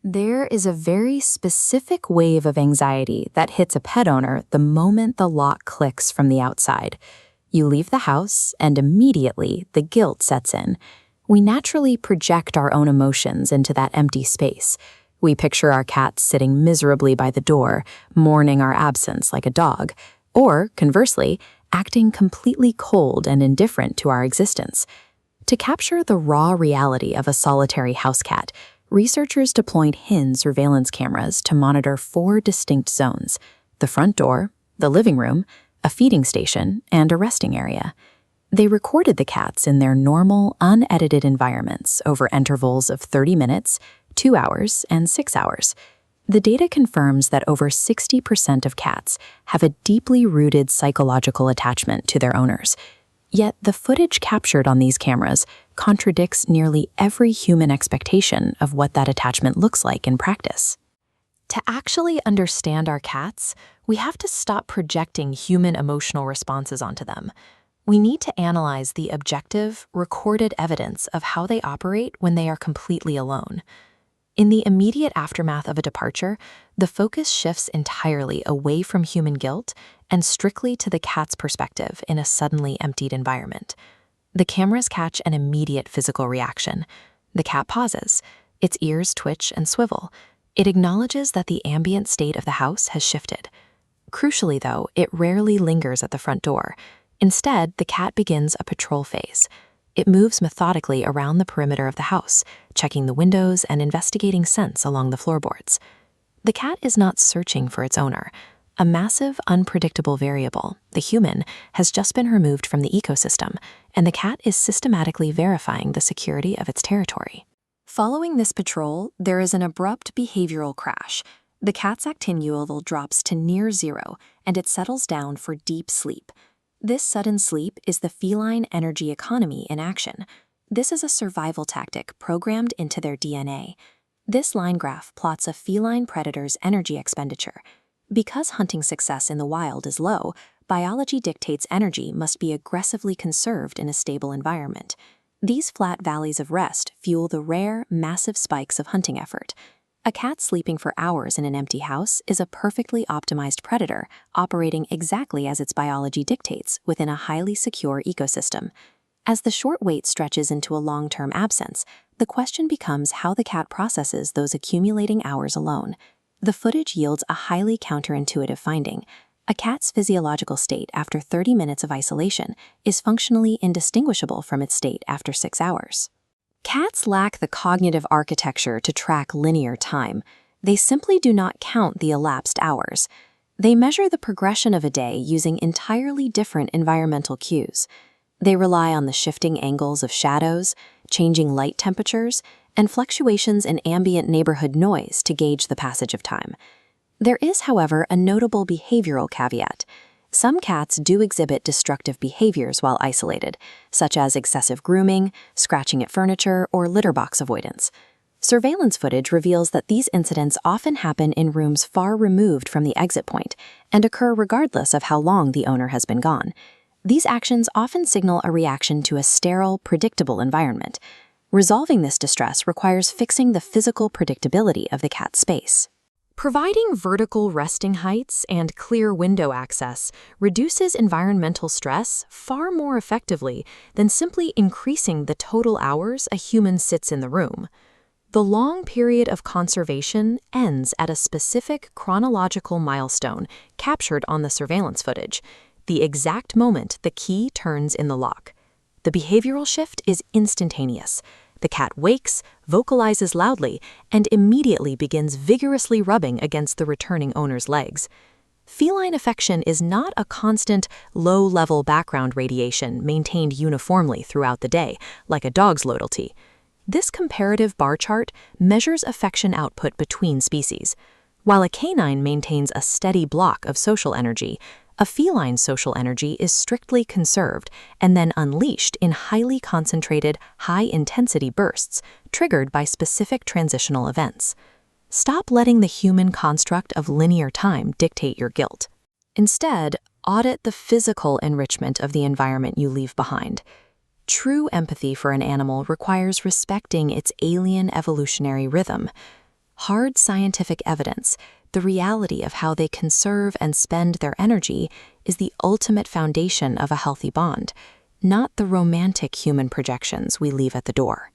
There is a very specific wave of anxiety that hits a pet owner the moment the lock clicks from the outside. You leave the house, and immediately the guilt sets in. We naturally project our own emotions into that empty space. We picture our cat sitting miserably by the door, mourning our absence like a dog, or, conversely, acting completely cold and indifferent to our existence. To capture the raw reality of a solitary house cat, researchers deployed HIN surveillance cameras to monitor 4 distinct zones: the front door, the living room, a feeding station, and a resting area. They recorded the cats in their normal, unedited environments over intervals of 30 minutes, 2 hours, and 6 hours. The data confirms that over 60% of cats have a deeply rooted psychological attachment to their owners. Yet the footage captured on these cameras contradicts nearly every human expectation of what that attachment looks like in practice. To actually understand our cats, we have to stop projecting human emotional responses onto them. We need to analyze the objective, recorded evidence of how they operate when they are completely alone. In the immediate aftermath of a departure, the focus shifts entirely away from human guilt and strictly to the cat's perspective in a suddenly emptied environment. The cameras catch an immediate physical reaction. The cat pauses. Its ears twitch and swivel. It acknowledges that the ambient state of the house has shifted. Crucially, though, it rarely lingers at the front door. Instead, the cat begins a patrol phase. It moves methodically around the perimeter of the house, checking the windows and investigating scents along the floorboards. The cat is not searching for its owner. A massive, unpredictable variable, the human, has just been removed from the ecosystem, and the cat is systematically verifying the security of its territory. Following this patrol, there is an abrupt behavioral crash. The cat's activity level drops to near zero, and it settles down for deep sleep. This sudden sleep is the feline energy economy in action. This is a survival tactic programmed into their DNA. This line graph plots a feline predator's energy expenditure. Because hunting success in the wild is low, biology dictates energy must be aggressively conserved in a stable environment. These flat valleys of rest fuel the rare, massive spikes of hunting effort. A cat sleeping for hours in an empty house is a perfectly optimized predator operating exactly as its biology dictates within a highly secure ecosystem. As the short wait stretches into a long-term absence, the question becomes how the cat processes those accumulating hours alone. The footage yields a highly counterintuitive finding. A cat's physiological state after 30 minutes of isolation is functionally indistinguishable from its state after 6 hours. Cats lack the cognitive architecture to track linear time. They simply do not count the elapsed hours. They measure the progression of a day using entirely different environmental cues. They rely on the shifting angles of shadows, changing light temperatures, and fluctuations in ambient neighborhood noise to gauge the passage of time. There is, however, a notable behavioral caveat. Some cats do exhibit destructive behaviors while isolated, such as excessive grooming, scratching at furniture, or litter box avoidance. Surveillance footage reveals that these incidents often happen in rooms far removed from the exit point and occur regardless of how long the owner has been gone. These actions often signal a reaction to a sterile, predictable environment. Resolving this distress requires fixing the physical predictability of the cat's space. Providing vertical resting heights and clear window access reduces environmental stress far more effectively than simply increasing the total hours a human sits in the room. The long period of conservation ends at a specific chronological milestone captured on the surveillance footage, the exact moment the key turns in the lock. The behavioral shift is instantaneous. The cat wakes, vocalizes loudly, and immediately begins vigorously rubbing against the returning owner's legs. Feline affection is not a constant, low-level background radiation maintained uniformly throughout the day, like a dog's loyalty. This comparative bar chart measures affection output between species. While a canine maintains a steady block of social energy, a feline's social energy is strictly conserved and then unleashed in highly concentrated, high-intensity bursts triggered by specific transitional events. Stop letting the human construct of linear time dictate your guilt. Instead, audit the physical enrichment of the environment you leave behind. True empathy for an animal requires respecting its alien evolutionary rhythm. Hard scientific evidence, the reality of how they conserve and spend their energy, is the ultimate foundation of a healthy bond, not the romantic human projections we leave at the door.